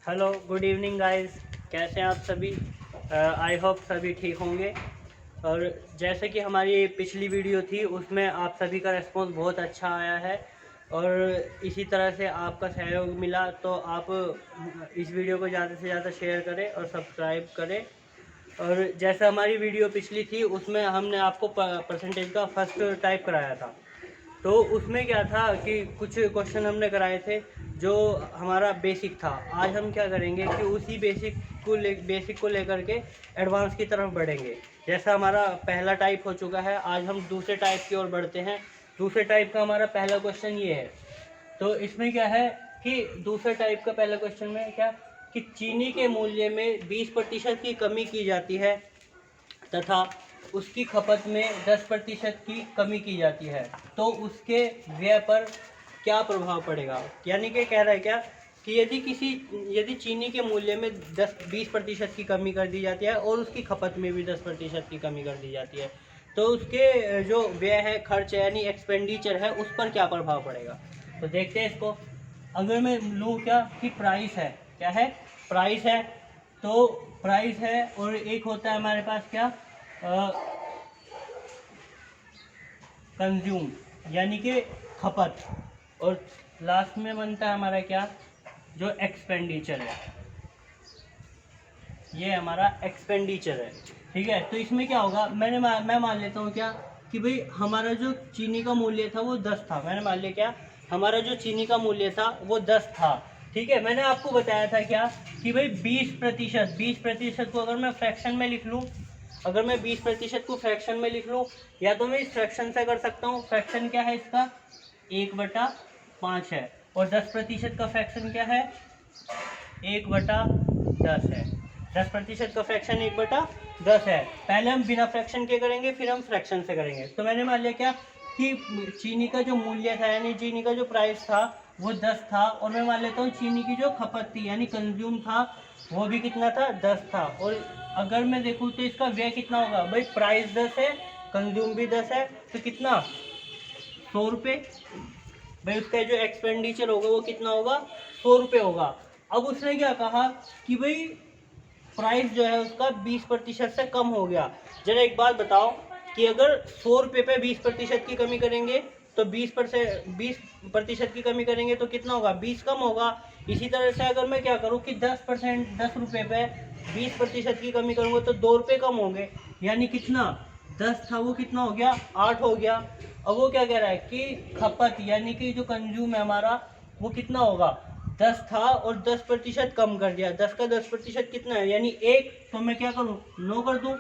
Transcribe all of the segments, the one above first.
Hello, good evening guys. कैसे हैं आप सभी? आई होप सभी ठीक होंगे। और जैसे कि हमारी पिछली वीडियो थी उसमें आप सभी का रिस्पॉन्स बहुत अच्छा आया है और इसी तरह से आपका सहयोग मिला, तो आप इस वीडियो को ज़्यादा से ज़्यादा शेयर करें और सब्सक्राइब करें। और जैसे हमारी वीडियो पिछली थी उसमें हमने आपको परसेंटेज का फर्स्ट टाइप कराया था, तो उसमें क्या था कि कुछ क्वेश्चन हमने कराए थे जो हमारा बेसिक था। आज हम क्या करेंगे कि उसी बेसिक को लेकर के एडवांस की तरफ बढ़ेंगे। जैसा हमारा पहला टाइप हो चुका है, आज हम दूसरे टाइप की ओर बढ़ते हैं। दूसरे टाइप का हमारा पहला क्वेश्चन ये है। तो इसमें क्या है कि दूसरे टाइप का पहला क्वेश्चन में क्या कि चीनी के मूल्य में 20% की कमी की जाती है तथा उसकी खपत में 10% की कमी की जाती है, तो उसके व्यय पर क्या प्रभाव पड़ेगा। यानी कि कह रहा है क्या कि यदि चीनी के मूल्य में 10-20% की कमी कर दी जाती है और उसकी खपत में भी 10% की कमी कर दी जाती है, तो उसके जो व्यय है, खर्च है, यानी एक्सपेंडिचर है, उस पर क्या प्रभाव पड़ेगा। तो देखते हैं इसको। अगर मैं लूँ क्या कि प्राइस है, क्या है, प्राइस है। तो प्राइस है और एक होता है हमारे पास क्या, कंज्यूम, यानी कि खपत। और लास्ट में बनता है हमारा क्या, जो एक्सपेंडिचर है, ये हमारा एक्सपेंडिचर है। ठीक है, तो इसमें क्या होगा, मैं मान लेता हूँ क्या कि भाई हमारा जो चीनी का मूल्य था वो 10 था। मैंने मान लिया क्या, हमारा जो चीनी का मूल्य था वो 10 था। ठीक है, मैंने आपको बताया था क्या कि भाई 20% को अगर मैं फ्रैक्शन में लिख लूँ, अगर मैं 20% को फ्रैक्शन में लिख लूँ, या तो मैं इस फ्रैक्शन से कर सकता हूँ। फ्रैक्शन क्या है इसका, 1/5 है। और 10% का फ्रैक्शन क्या है, 1/10 है। 10% का फ्रैक्शन 1/10 है। पहले हम बिना फ्रैक्शन के करेंगे, फिर हम फ्रैक्शन से करेंगे। तो मैंने मान लिया क्या कि चीनी का जो मूल्य था, यानी चीनी का जो प्राइस था वो 10 था, और मैं मान लेता हूँ चीनी की जो खपत थी यानी कंज्यूम था वो भी कितना था, 10 था। और अगर मैं देखूँ तो इसका व्यय कितना होगा, भाई प्राइस 10 है, कंज्यूम भी 10 है, तो कितना, 100 रुपये। भाई उसका जो एक्सपेंडिचर होगा वो कितना होगा, 100 रुपये होगा। अब उसने क्या कहा कि भाई प्राइस जो है उसका 20% से कम हो गया। जरा एक बात बताओ कि अगर 100 रुपये पे 20% की कमी करेंगे तो 20% की कमी करेंगे तो कितना होगा, 20 कम होगा। इसी तरह से अगर मैं क्या करूँ कि 10 रुपये पे 20% की कमी करूँगा तो 2 रुपये कम होंगे, यानी कितना, 10 था वो कितना हो गया, 8 हो गया। अब वो क्या कह रहा है कि खपत यानी कि जो कंज्यूम है हमारा वो कितना होगा, 10 था और 10% कम कर दिया। 10 का 10% कितना है, यानी 1। तो मैं क्या करूँ, 9 कर दूँ,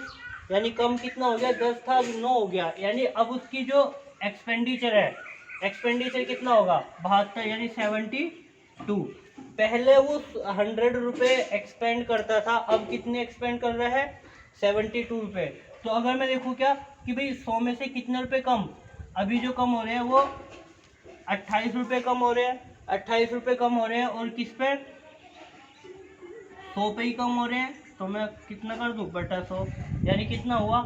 यानी कम कितना हो गया, 10 था 9 हो गया। यानी अब उसकी जो एक्सपेंडिचर है, एक्सपेंडिचर कितना होगा, 72, यानी 72। पहले वो 100 रुपये एक्सपेंड करता था, अब कितने एक्सपेंड कर रहा है, 72 रुपये। तो अगर मैं देखूँ क्या कि भाई 100 में से कितने रुपए कम, अभी जो कम हो रहे हैं वो 28 रुपये कम हो रहे हैं, 28 रुपये कम हो रहे हैं। और किस पे, 100 पे ही कम हो रहे हैं। तो मैं कितना कर दूं, बटा 100, यानी कितना हुआ,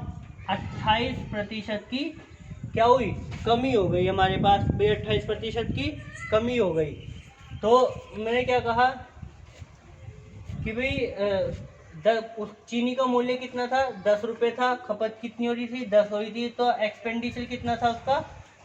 28% की क्या हुई, कमी हो गई हमारे पास। भाई 28% की कमी हो गई। तो मैंने क्या कहा कि भाई उस चीनी का मूल्य कितना था, 10 रुपये था, खपत कितनी हो रही थी, 10 हो रही थी, तो एक्सपेंडिचर कितना था उसका,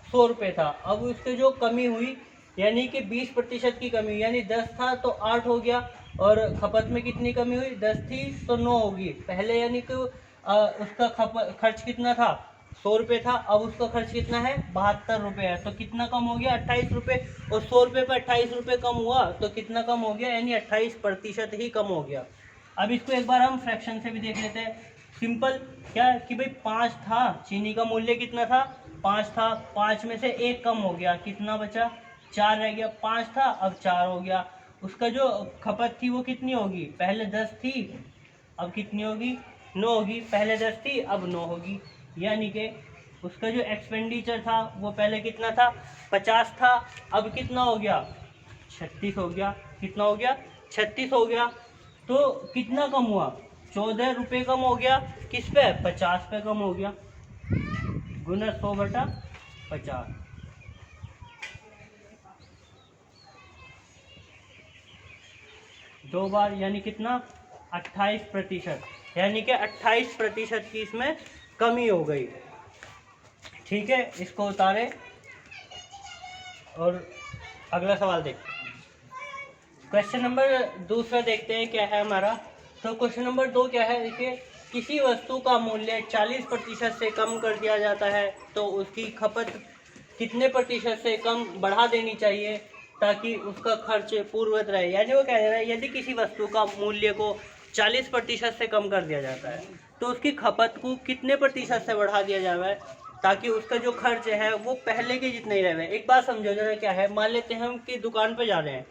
100 रुपये था। अब उसके जो कमी हुई यानी कि 20% की कमी, यानी 10 था तो 8 हो गया, और खपत में कितनी कमी हुई, 10 थी तो 9 होगी। पहले यानी कि उसका खर्च कितना था, 100 रुपये था, अब उसका खर्च कितना है, 72 रुपये है। तो कितना कम हो गया, 28 रुपये। और 100 रुपये पर 28 रुपये कम हुआ तो कितना कम हो गया, यानी 28% ही कम हो गया। अब इसको एक बार हम फ्रैक्शन से भी देख लेते हैं। सिंपल, क्या कि भाई 5 था, चीनी का मूल्य कितना था, 5 था, 5 में से 1 कम हो गया, कितना बचा, 4 रह गया। 5 था अब 4 हो गया। उसका जो खपत थी वो कितनी होगी, पहले 10 थी अब कितनी होगी, 9 होगी। पहले 10 थी अब 9 होगी। यानी कि उसका जो एक्सपेंडिचर था वो पहले कितना था, 50 था, अब कितना हो गया, 36 हो गया। कितना हो गया, 36 हो गया। तो कितना कम हुआ, 14 रुपये कम हो गया। किस पे, 50 पे कम हो गया, गुना 100/50। 2 बार, यानी कितना 28%, यानी कि 28% की इसमें कमी हो गई। ठीक है, इसको उतारे और अगला सवाल देखते हैं। क्वेश्चन नंबर दूसरा देखते हैं क्या है हमारा। तो क्वेश्चन नंबर 2 क्या है, देखिए किसी वस्तु का मूल्य 40% से कम कर दिया जाता है तो उसकी खपत कितने प्रतिशत से कम बढ़ा देनी चाहिए ताकि उसका खर्च पूर्ववत रहे। यानी वो कह रहा है यदि किसी वस्तु का मूल्य को 40% से कम कर दिया जाता है तो उसकी खपत को कितने प्रतिशत से बढ़ा दिया जाए ताकि उसका जो खर्च है वो पहले के जितना ही रहे। एक बात समझो जरा, क्या है, मान लेते हैं हम कि दुकान पे जा रहे हैं,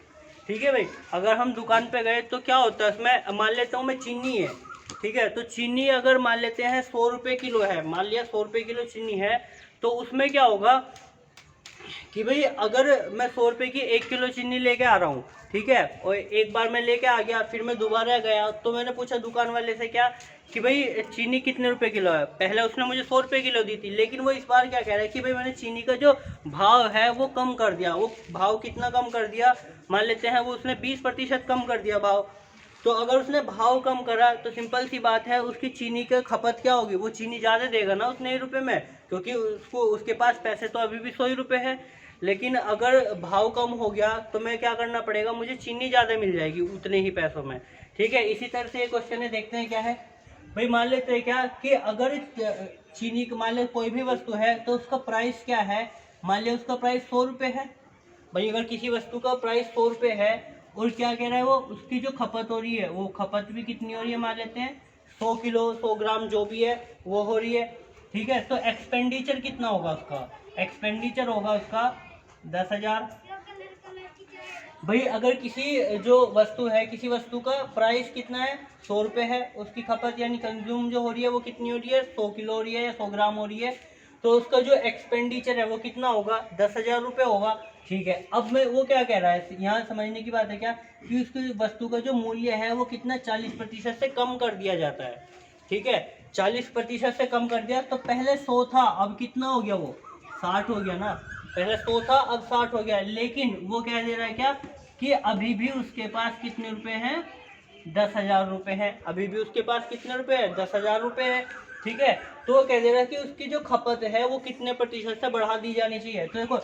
ठीक है भाई, अगर हम दुकान पे गए तो क्या होता है, उसमें मान लेता हूँ मैं चीनी है, ठीक है, तो चीनी अगर मान लेते हैं 100 रुपये किलो है, मान लिया 100 रुपये किलो चीनी है, तो उसमें क्या होगा कि भाई अगर मैं 100 रुपये की 1 किलो चीनी लेके आ रहा हूँ, ठीक है, और एक बार मैं लेके आ गया, फिर मैं दोबारा गया तो मैंने पूछा दुकान वाले से क्या कि भाई चीनी कितने रुपए किलो है, पहले उसने मुझे 100 रुपये किलो दी थी, लेकिन वो इस बार क्या कह रहा है कि भाई मैंने चीनी का जो भाव है वो कम कर दिया। वो भाव कितना कम कर दिया, मान लेते हैं वो उसने 20% कम कर दिया भाव। तो अगर उसने भाव कम करा तो सिंपल सी बात है उसकी चीनी की खपत क्या होगी, वो चीनी ज़्यादा देगा ना उतने ही रुपये में, क्योंकि उसको उसके पास पैसे तो अभी भी 100 ही रुपये है। लेकिन अगर भाव कम हो गया तो मैं क्या करना पड़ेगा, मुझे चीनी ज़्यादा मिल जाएगी उतने ही पैसों में। ठीक है, इसी तरह से ये क्वेश्चन है, देखते हैं क्या है भाई। मान लेते हैं क्या कि अगर चीनी मान ले कोई भी वस्तु है तो उसका प्राइस क्या है, मान लिया उसका प्राइस 100 रुपये है भाई। अगर किसी वस्तु का प्राइस 100 रुपये है और क्या कह रहा है वो उसकी जो खपत हो रही है वो खपत भी कितनी हो रही है, मान लेते हैं 100 किलो 100 ग्राम जो भी है वो हो रही है। ठीक है, तो एक्सपेंडिचर कितना होगा उसका, एक्सपेंडिचर होगा उसका 10,000 भाई। अगर किसी जो वस्तु है, किसी वस्तु का प्राइस कितना है 100 रुपये है, उसकी खपत यानी कंज्यूम जो हो रही है वो कितनी हो रही है 100 किलो हो रही है या 100 ग्राम हो रही है, तो उसका जो एक्सपेंडिचर है वो कितना होगा 10,000 रुपये होगा। ठीक है, अब मैं वो क्या कह रहा है, यहाँ समझने की बात है क्या कि उसकी वस्तु का जो मूल्य है वो कितना 40% से कम कर दिया जाता है। ठीक है, 40% से कम कर दिया, तो पहले 100 था अब कितना हो गया, वो 60 हो गया ना, पहले 100 था अब 60 हो गया। लेकिन वो कह दे रहा है क्या कि अभी भी उसके पास कितने रुपए हैं 10,000 रुपये हैं, अभी भी उसके पास कितने रुपए हैं 10,000 रुपये है। ठीक है, तो वो कह दे रहा है कि उसकी जो खपत है वो कितने प्रतिशत से बढ़ा दी जानी चाहिए। तो देखो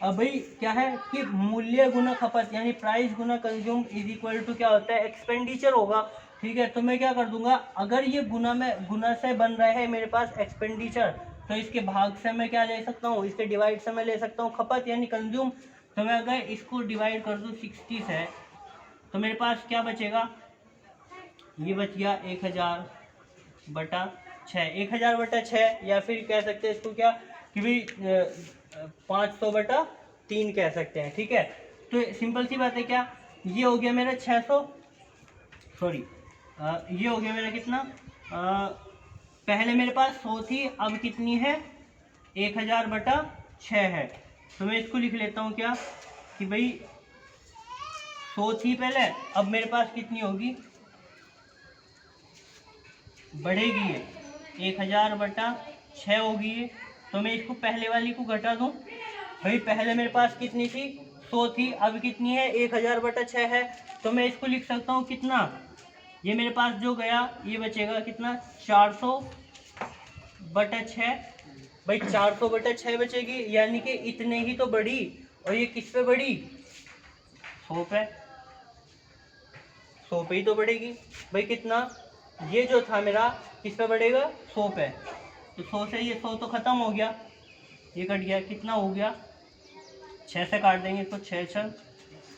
अब भाई क्या है कि मूल्य गुना खपत यानी प्राइस गुना कंज्यूम इज इक्वल टू क्या होता है एक्सपेंडिचर होगा। ठीक है, तो मैं क्या कर दूंगा, अगर ये गुना से बन रहा है मेरे पास एक्सपेंडिचर, तो इसके भाग से मैं क्या ले सकता हूँ, इसके डिवाइड से मैं ले सकता हूँ खपत यानी कंज्यूम। तो मैं अगर इसको डिवाइड कर दूँ 60 से तो मेरे पास क्या बचेगा, ये बच गया 1000/6, 1000/6, या फिर कह सकते हैं इसको क्या कि भाई 500/3 कह सकते हैं। ठीक है, तो सिंपल सी बात है क्या, ये हो गया मेरा 600, सॉरी ये हो गया मेरा कितना, पहले मेरे पास 100 थी अब कितनी है 1000/6 है। तो मैं इसको लिख लेता हूँ क्या कि भाई 100 थी पहले, अब मेरे पास कितनी होगी, बढ़ेगी ये 1000/6 होगी ये। तो मैं इसको पहले वाली को घटा दूँ, भाई पहले मेरे पास कितनी थी 100 थी अब कितनी है 1000/6 है। तो मैं इसको लिख सकता हूँ कितना, ये मेरे पास जो गया ये बचेगा कितना 400/6, भाई 400/6 बचेगी, यानी कि इतने ही तो बढ़ी। और ये किस पे बढ़ी 100 पे, 100 पे ही तो बढ़ेगी भाई। कितना, ये जो था मेरा किस पे बढ़ेगा 100 पे, तो 100 से ये 100 तो ख़त्म हो गया, ये कट गया, कितना हो गया 6 से काट देंगे तो 6×6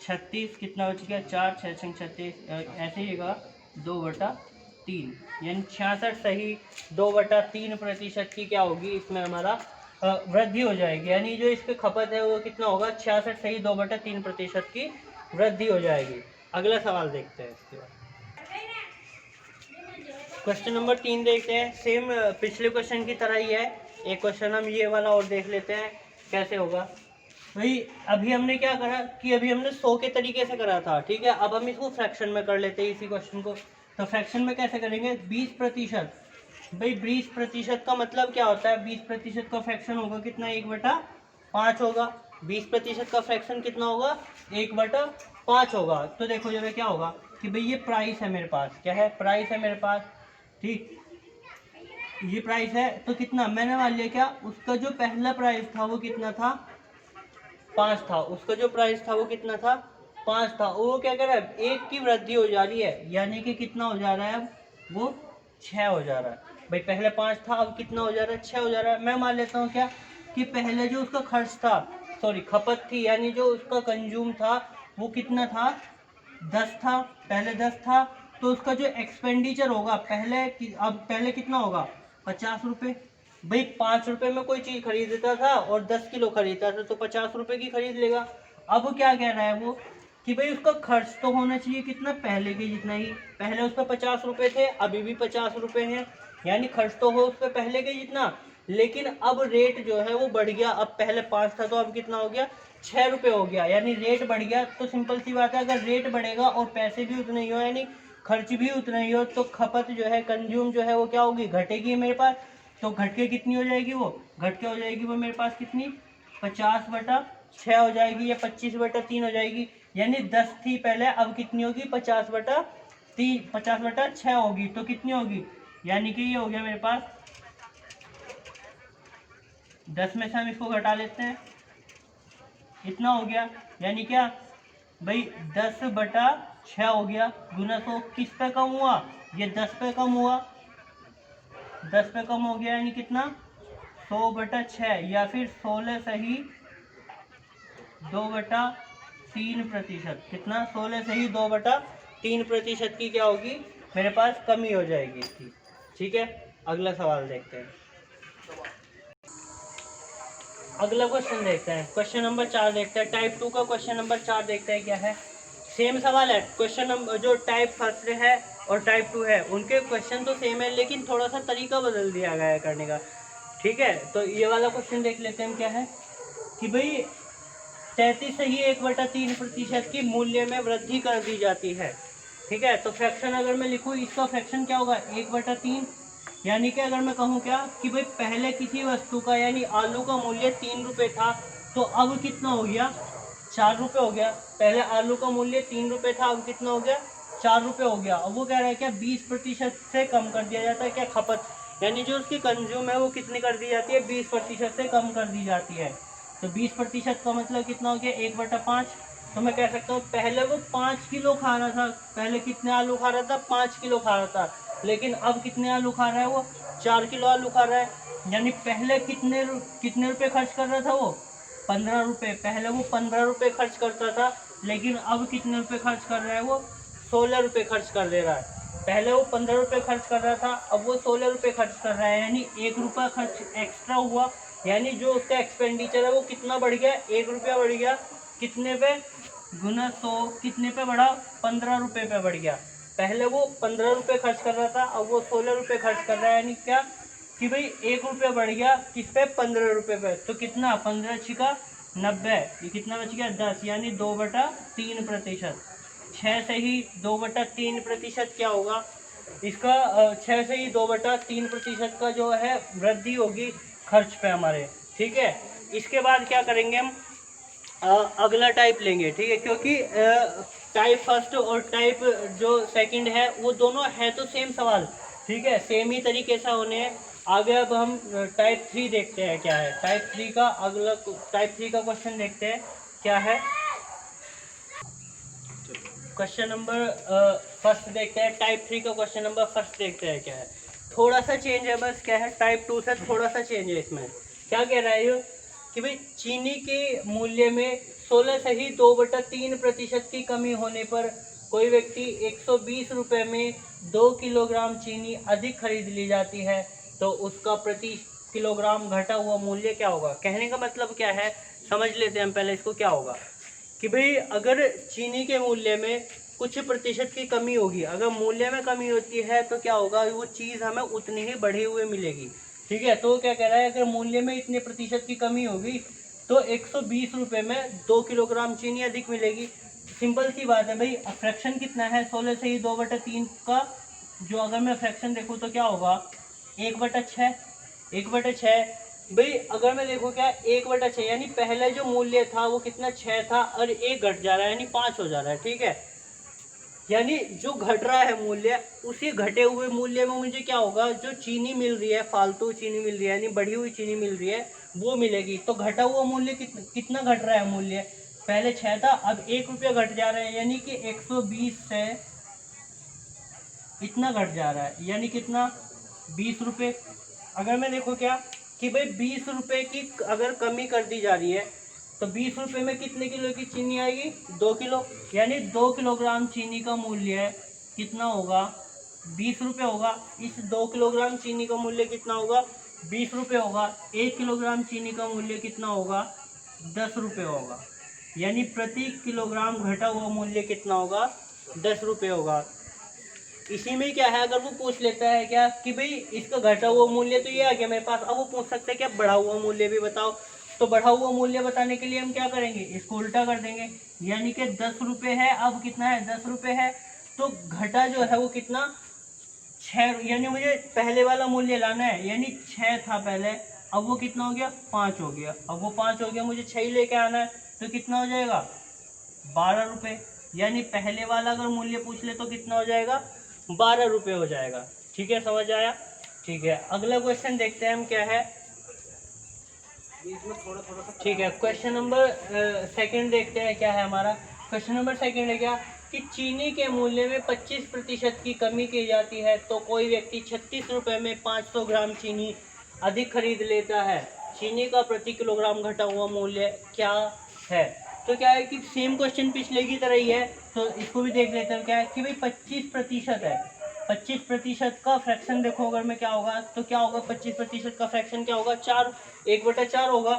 36, कितना बच गया 4, 6×6 36, ऐसे ही होगा 2/3, यानी 66 सही 2/3% की क्या होगी इसमें हमारा वृद्धि हो जाएगी। यानी जो इसकी खपत है वो कितना होगा 66 सही 2/3% की वृद्धि हो जाएगी। अगला सवाल देखते हैं इसके बाद, क्वेश्चन नंबर 3 देखते हैं। सेम पिछले क्वेश्चन की तरह ही है, एक क्वेश्चन हम ये वाला और देख लेते हैं कैसे होगा। भाई अभी हमने क्या करा कि अभी हमने 100 के तरीके से करा था, ठीक है, अब हम इसको फ्रैक्शन में कर लेते हैं इसी क्वेश्चन को। तो फ्रैक्शन में कैसे करेंगे 20%, भाई 20% का मतलब क्या होता है, 20% का फ्रैक्शन होगा कितना 1/5 होगा, 20% का फ्रैक्शन कितना होगा 1/5 5 होगा, तो देखो जब क्या होगा कि भाई ये प्राइस है मेरे पास, क्या है, प्राइस है मेरे पास, ठीक, ये प्राइस है, तो कितना मैंने मान लिया क्या, उसका जो पहला प्राइस था वो कितना था, 5 था, उसका जो प्राइस था वो कितना था, 5 था, वो क्या कर रहा है, एक की वृद्धि हो जा रही है, यानी कि कितना हो जा रहा है अब, वो 6 हो जा रहा है। भाई पहले 5 था, अब कितना हो जा रहा है, 6 हो जा रहा है। मैं मान लेता हूँ क्या कि पहले जो उसका खर्च था, सॉरी खपत थी, यानी जो उसका कंज्यूम था वो कितना था, 10 था, पहले 10 था, तो उसका जो एक्सपेंडिचर होगा पहले अब पहले कितना होगा, 50 रुपये। भाई 5 रुपये में कोई चीज़ खरीदता था और 10 किलो खरीदता था, तो 50 रुपये की खरीद लेगा। अब क्या कह रहा है वो कि भाई उसका खर्च तो होना चाहिए कितना, पहले के जितना ही, पहले उस पर 50 रुपये थे, अभी भी 50 रुपये हैं, यानी खर्च तो हो उस पर पहले के जितना, लेकिन अब रेट जो है वो बढ़ गया, अब पहले 5 था तो अब कितना हो गया, 6 रुपये हो गया, यानी रेट बढ़ गया। तो सिंपल सी बात है, अगर रेट बढ़ेगा और पैसे भी उतने ही हो, यानी खर्च भी उतना ही हो, तो खपत जो है, कंज्यूम जो है वो क्या होगी, घटेगी मेरे पास। तो घट के कितनी हो जाएगी, वो घट के हो जाएगी वो मेरे पास कितनी, 50/6 हो जाएगी, या 25/3 हो जाएगी, यानी 10 थी पहले, अब कितनी होगी, 50/6 होगी, तो कितनी होगी, यानी कि ये हो गया मेरे पास 10 में से हम इसको घटा लेते हैं, इतना हो गया, यानी क्या भाई 10/6 हो गया, गुना 100 किस पे कम हुआ, ये 10 पे कम हुआ, 10 पे कम हो गया, यानी कितना 100/6, या फिर 16 सही 2/3%, कितना 16 सही 2/3% की क्या होगी मेरे पास कमी हो जाएगी इसकी। ठीक है, अगला सवाल देखते हैं, अगला क्वेश्चन देखते हैं, क्वेश्चन नंबर 4 देखते हैं, टाइप 2 का क्वेश्चन नंबर 4 देखते हैं क्या है। सेम सवाल है, क्वेश्चन नंबर जो टाइप फर्स्ट है और टाइप 2 है उनके क्वेश्चन तो सेम है, लेकिन थोड़ा सा तरीका बदल दिया गया है करने का। ठीक है, तो ये वाला क्वेश्चन देख लेते हैं, क्या है कि भाई 33 सही 1/3% की मूल्य में वृद्धि कर दी जाती है। ठीक है, तो फ्रैक्शन अगर मैं लिखूँ, इसका फ्रैक्शन क्या होगा, 1/3, यानी कि अगर मैं कहूँ क्या कि भाई पहले किसी वस्तु का यानी आलू का मूल्य 3 रुपये था, तो अब कितना हो गया, 4 रुपये हो गया। पहले आलू का मूल्य 3 रुपये था, अब कितना हो गया, 4 रुपये हो गया। अब वो कह रहा है क्या 20% से कम कर दिया जाता है, क्या खपत, यानी जो उसकी कंज्यूम है वो कितनी कर दी जाती है, 20% से कम कर दी जाती है। तो 20% का मतलब कितना हो गया, 1/5। तो मैं कह सकता हूँ पहले वो 5 किलो खा रहा था, पहले कितने आलू खा रहा था, 5 किलो खा रहा था, लेकिन अब कितने आलू खा रहा है, वो 4 किलो आलू खा रहा है। यानी पहले कितने रुपए खर्च कर रहा था वो, 15 रुपये, पहले वो 15 रुपये खर्च करता था, लेकिन अब कितने रुपये खर्च कर रहा है, वो 16 रुपये खर्च कर दे रहा है। पहले वो 15 रुपये खर्च कर रहा था, अब वो 16 रुपये खर्च कर रहा है, यानी 1 रुपया खर्च एक्स्ट्रा हुआ, यानी जो उसका एक्सपेंडिचर है वो कितना बढ़ गया, 1 रुपया बढ़ गया, कितने पे, गुना 100, कितने पे बढ़ा, 15 रुपये पे बढ़ गया। पहले वो 15 रुपये खर्च कर रहा था, अब वो 16 रुपये खर्च कर रहा है, यानी क्या कि भाई 1 रुपया बढ़ गया किस पे, 15 रुपये पे। तो कितना, 15×6=90, ये कितना बच गया, 10, यानी 2/3%। 6 से ही 2/3% क्या होगा इसका, 6 से ही 2/3% का जो है वृद्धि होगी खर्च पे हमारे। ठीक है, इसके बाद क्या करेंगे हम, अगला टाइप लेंगे। ठीक है, क्योंकि टाइप फर्स्ट और टाइप जो सेकंड है वो दोनों है तो सेम सवाल, ठीक है, सेम ही तरीके से होने हैं। आगे अब हम टाइप 3 देखते हैं क्या है, टाइप 3 का अगला, टाइप 3 का क्वेश्चन देखते हैं क्या है। क्वेश्चन नंबर फर्स्ट देखते हैं, टाइप 3 का क्वेश्चन नंबर फर्स्ट देखते हैं क्या है। थोड़ा सा चेंज है बस, क्या है, टाइप 2 से थोड़ा सा चेंज है इसमें। क्या कह रहा है ये कि भाई चीनी के मूल्य में 16 से ही 2/3% की कमी होने पर कोई व्यक्ति 120 रुपये में 2 किलोग्राम चीनी अधिक खरीद ली जाती है, तो उसका प्रति किलोग्राम घटा हुआ मूल्य क्या होगा। कहने का मतलब क्या है, समझ लेते हैं हम पहले इसको। क्या होगा कि भाई अगर चीनी के मूल्य में कुछ प्रतिशत की कमी होगी, अगर मूल्य में कमी होती है तो क्या होगा, वो चीज़ हमें उतनी ही बढ़ी हुई मिलेगी। ठीक है, तो क्या कह रहा है, अगर मूल्य में इतने प्रतिशत की कमी होगी तो 120 रुपये में 2 किलोग्राम चीनी अधिक मिलेगी। सिंपल सी बात है भाई, फ्रैक्शन कितना है, 16 से ही 2/3 का, जो अगर मैं फ्रैक्शन देखूँ तो क्या होगा, 1/6, 1/6 भाई अगर मैं देखो क्या 1/6 यानी पहले जो मूल्य था वो कितना 6 था और 1 घट जा रहा है यानी 5 हो जा रहा है, ठीक है। यानी जो घट रहा है मूल्य, उसी घटे हुए मूल्य में मुझे क्या होगा, जो चीनी मिल रही है, फालतू चीनी मिल रही है यानी बढ़ी हुई चीनी मिल रही है वो मिलेगी। तो घटा हुआ मूल्य कितना घट रहा है मूल्य, पहले 6 था अब 1 रुपया घट जा रहा है यानी कि 120 से इतना घट जा रहा है यानी कितना 20 रुपये। अगर मैं देखो क्या कि भाई 20 रुपये की अगर कमी कर दी जा रही है तो 20 रुपये में कितने किलो की चीनी आएगी, 2 किलो। यानी 2 किलोग्राम चीनी का मूल्य कितना होगा, 20 रुपये होगा। इस 2 किलोग्राम चीनी का मूल्य कितना होगा, 20 रुपये होगा। 1 किलोग्राम चीनी का मूल्य कितना होगा, 10 रुपये होगा। यानी प्रति किलोग्राम घटा हुआ मूल्य कितना होगा, 10 रुपये होगा। इसी में क्या है, अगर वो पूछ लेता है क्या कि भाई इसका घटा हुआ मूल्य तो ये आ गया मेरे पास, अब वो पूछ सकते हैं क्या बढ़ा हुआ मूल्य भी बताओ। तो बढ़ा हुआ मूल्य बताने के लिए हम क्या करेंगे, इसको उल्टा कर देंगे। यानी कि 10 रुपये है, अब कितना है, 10 रुपये है। तो घटा जो है वो कितना 6, यानी मुझे पहले वाला मूल्य लाना है। यानी 6 था पहले, अब वो कितना हो गया, 5 हो गया। अब वो 5 हो गया, मुझे 6 ही लेके आना है। तो कितना हो जाएगा, 12 रुपये। यानी पहले वाला अगर मूल्य पूछ ले तो कितना हो जाएगा, 12 रुपये हो जाएगा। ठीक है, समझ आया। ठीक है, अगला क्वेश्चन देखते हैं हम क्या है। ठीक है, क्वेश्चन नंबर सेकंड देखते हैं क्या है हमारा। क्वेश्चन नंबर सेकंड है क्या कि चीनी के मूल्य में 25% की कमी की जाती है तो कोई व्यक्ति 36 रुपये में 500 ग्राम चीनी अधिक खरीद लेता है। चीनी का प्रति किलोग्राम घटा हुआ मूल्य क्या है। तो क्या है कि सेम क्वेश्चन पिछले की तरह ही है, तो इसको भी देख लेते हैं। क्या है कि भाई 25% है, 25% का फ्रैक्शन देखो अगर मैं क्या होगा तो क्या होगा, 25% का फ्रैक्शन क्या होगा, 4, 1/4 होगा।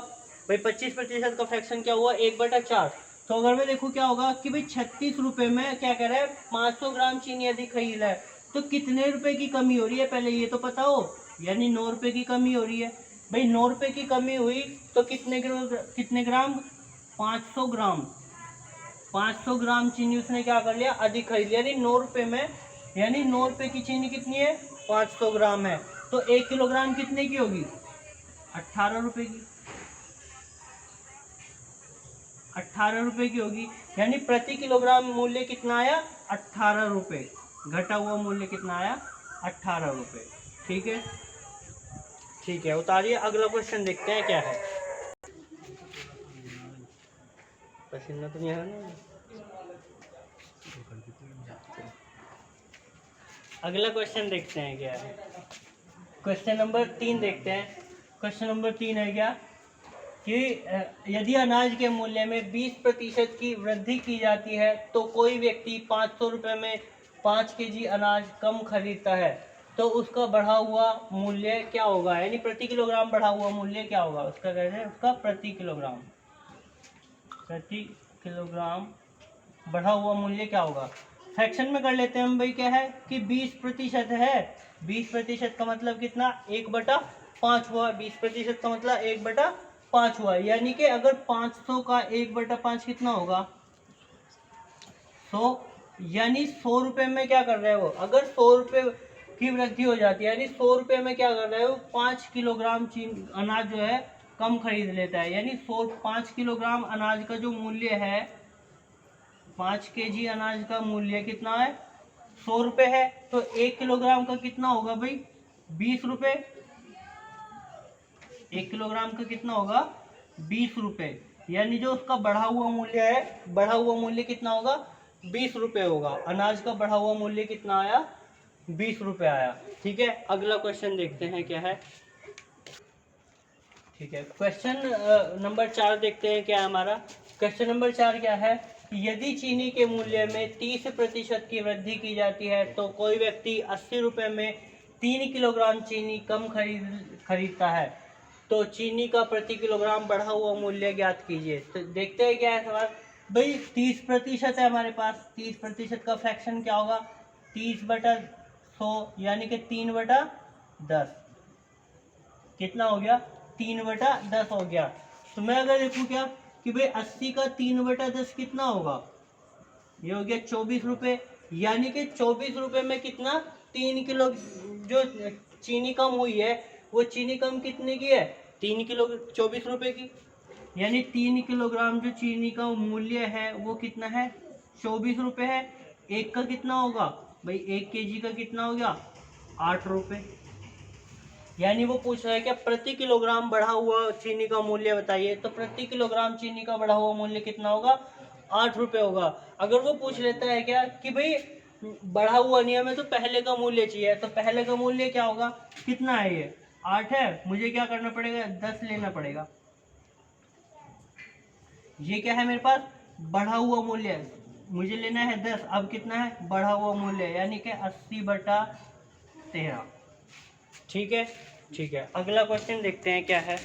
भाई 25% का फ्रैक्शन क्या हुआ, 1/4। तो अगर मैं देखूँ क्या होगा कि भाई 36 रुपये में क्या कह रहा है, 500 ग्राम चीनी अधिक खरीद रहा है। तो कितने रुपए की कमी हो रही है पहले ये तो पता हो, यानी 9 रुपये की कमी हो रही है। भाई 9 रुपये की कमी हुई तो कितने ग्राम, 500 ग्राम। 500 ग्राम चीनी उसने क्या कर लिया, अधिक खरीद लिया। यानी 9 रुपये में, यानी 9 रुपये की चीनी कितनी है, 500 ग्राम है। तो 1 किलोग्राम कितने की होगी, 18 रुपये की, 18 रुपये की होगी। यानी प्रति किलोग्राम मूल्य कितना आया, 18 रुपये। घटा हुआ मूल्य कितना आया, 18 रुपये। ठीक है, ठीक है, उतारिए। अगला क्वेश्चन देखते हैं क्या है। पसीना तो नहीं है ना। अगला क्वेश्चन देखते हैं क्या है। क्वेश्चन नंबर 3 देखते हैं। क्वेश्चन नंबर 3 है क्या कि यदि अनाज के मूल्य में 20% की वृद्धि की जाती है तो कोई व्यक्ति 500 रुपये में 5 केजी अनाज कम खरीदता है तो उसका बढ़ा हुआ मूल्य क्या होगा। यानी प्रति किलोग्राम बढ़ा हुआ मूल्य क्या होगा उसका, कहते हैं उसका प्रति किलोग्राम बढ़ा हुआ मूल्य क्या होगा। फ्रैक्शन में कर लेते हैं हम भाई। क्या है कि 20% है, 20% का मतलब कितना, 1/5 हुआ। 20% का मतलब 1/5 हुआ। यानी कि अगर 500 का 1/5 कितना होगा, 100। यानी 100 रुपये में क्या कर रहे हैं वो, अगर 100 रुपये की वृद्धि हो जाती है यानी 100 रुपये में क्या कर रहे हैं वो, 5 किलोग्राम अनाज जो है कम खरीद लेता है। यानी 5 किलोग्राम अनाज का जो मूल्य है, 5 केजी अनाज का मूल्य कितना है, 100 रुपये है। तो 1 किलोग्राम का कितना होगा भाई, 20 रुपये। 1 किलोग्राम का कितना होगा, 20 रुपये। यानी जो उसका बढ़ा हुआ मूल्य है, बढ़ा हुआ मूल्य कितना होगा, 20 रुपये होगा। अनाज का बढ़ा हुआ मूल्य कितना आया, 20 रुपये आया। ठीक है, अगला क्वेश्चन देखते हैं क्या है। ठीक है, क्वेश्चन नंबर 4 देखते हैं क्या है हमारा। क्वेश्चन नंबर 4 क्या है कि यदि चीनी के मूल्य में 30% की वृद्धि की जाती है तो कोई व्यक्ति 80 रुपये में 3 किलोग्राम चीनी कम खरीदता है तो चीनी का प्रति किलोग्राम बढ़ा हुआ मूल्य ज्ञात कीजिए। तो देखते हैं क्या है सवाल। भाई 30% है हमारे पास, 30% का फ्रैक्शन क्या होगा, 30/100 यानी कि 3/10 कितना हो गया, 3/10 हो गया। तो मैं अगर देखूँ क्या कि भाई 80 का 3/10 कितना होगा, ये हो गया 24 रुपये। यानी कि 24 रुपये में कितना, 3 किलो जो चीनी कम हुई है वो चीनी कम कितने की है, 3 किलो 24 रुपए की, यानी 3 किलोग्राम जो चीनी का मूल्य है वो कितना है, 24 रुपए है। एक का कितना होगा भाई, 1 केजी का कितना हो गया, 8 रुपए। यानी वो पूछ रहा है क्या, प्रति किलोग्राम बढ़ा हुआ चीनी का मूल्य बताइए, तो प्रति किलोग्राम चीनी का बढ़ा हुआ मूल्य कितना होगा, 8 रुपये होगा। अगर वो पूछ लेता है क्या कि भाई बढ़ा हुआ नियम है तो पहले का मूल्य चाहिए, तो पहले का मूल्य क्या होगा, कितना है, ये 8 है, मुझे क्या करना पड़ेगा, 10 लेना पड़ेगा। ये क्या है मेरे पास, बढ़ा हुआ मूल्य, मुझे लेना है 10, अब कितना है बढ़ा हुआ मूल्य, यानी कि 80/13। ठीक है, ठीक है। अगला क्वेश्चन देखते हैं क्या है।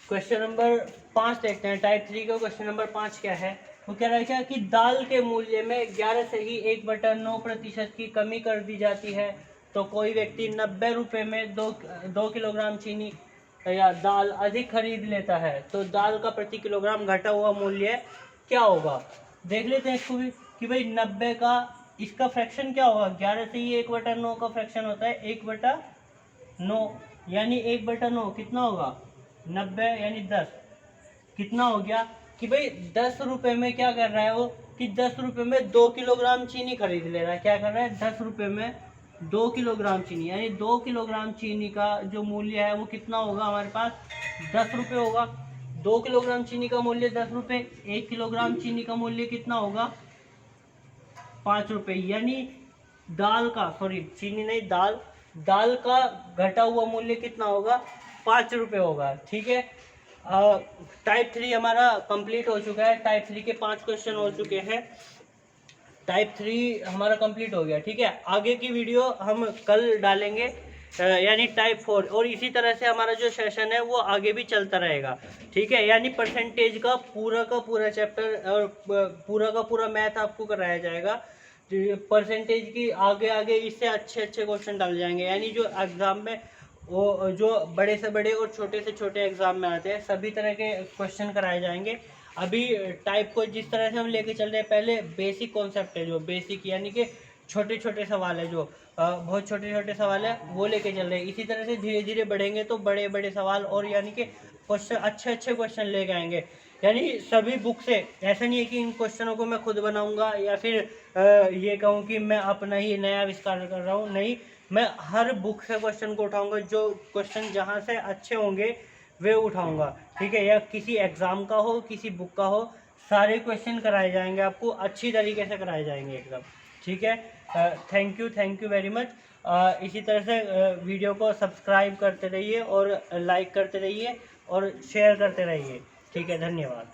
क्वेश्चन नंबर 5 देखते हैं, टाइप 3 का क्वेश्चन नंबर 5 क्या है। वो कह रहा है क्या कि दाल के मूल्य में 11 से ही 1/9% की कमी कर दी जाती है, तो कोई व्यक्ति 90 रुपये में 2 किलोग्राम चीनी या दाल अधिक खरीद लेता है, तो दाल का प्रति किलोग्राम घटा हुआ मूल्य क्या होगा। देख लेते हैं इसको भी कि भाई 90 का इसका फ्रैक्शन क्या होगा, 11 से ही 1/9 का फ्रैक्शन होता है 1/9, यानी 1/9 कितना होगा, 90 यानी 10, कितना हो गया कि भाई 10 रुपये में क्या कर रहा है वो, कि 10 रुपये में 2 किलोग्राम चीनी खरीद ले रहा है। क्या कर रहा है, 10 रुपये में 2 किलोग्राम चीनी, यानी 2 किलोग्राम चीनी का जो मूल्य है वो कितना होगा हमारे पास, 10 रुपये होगा। 2 किलोग्राम चीनी का मूल्य 10 रुपये, 1 किलोग्राम चीनी का मूल्य कितना होगा, 5 रुपये। यानी दाल का, सॉरी चीनी नहीं, दाल का घटा हुआ मूल्य कितना होगा, 5 रुपये होगा। ठीक है, टाइप 3 हमारा कंप्लीट हो चुका है। टाइप 3 के 5 क्वेश्चन हो चुके हैं, टाइप 3 हमारा कंप्लीट हो गया। ठीक है, आगे की वीडियो हम कल डालेंगे, यानी टाइप 4, और इसी तरह से हमारा जो सेशन है वो आगे भी चलता रहेगा। ठीक है, यानी परसेंटेज का पूरा चैप्टर और पूरा का पूरा मैथ आपको कराया जाएगा। परसेंटेज की आगे आगे इससे अच्छे अच्छे क्वेश्चन डाल जाएंगे, यानी जो एग्ज़ाम में वो जो बड़े से बड़े और छोटे से छोटे एग्ज़ाम में आते हैं सभी तरह के क्वेश्चन कराए जाएंगे। अभी टाइप को जिस तरह से हम लेके चल रहे हैं, पहले बेसिक कॉन्सेप्ट है, जो बेसिक यानी कि छोटे छोटे सवाल है, जो बहुत छोटे छोटे सवाल है वो लेके चल रहे हैं। इसी तरह से धीरे धीरे बढ़ेंगे तो बड़े बड़े सवाल और यानी कि क्वेश्चन अच्छे अच्छे क्वेश्चन लेके आएंगे। यानी सभी बुक से, ऐसा नहीं है कि इन क्वेश्चनों को मैं खुद बनाऊंगा या फिर ये कहूँ कि मैं अपना ही नया आविष्कार कर रहा हूँ, नहीं, मैं हर बुक से क्वेश्चन को उठाऊंगा, जो क्वेश्चन जहाँ से अच्छे होंगे वे उठाऊंगा। ठीक है, या किसी एग्ज़ाम का हो, किसी बुक का हो, सारे क्वेश्चन कराए जाएंगे, आपको अच्छी तरीके से कराए जाएंगे एकदम। ठीक है, थैंक यू वेरी मच। इसी तरह से वीडियो को सब्सक्राइब करते रहिए और लाइक करते रहिए और शेयर करते रहिए। ठीक है, धन्यवाद।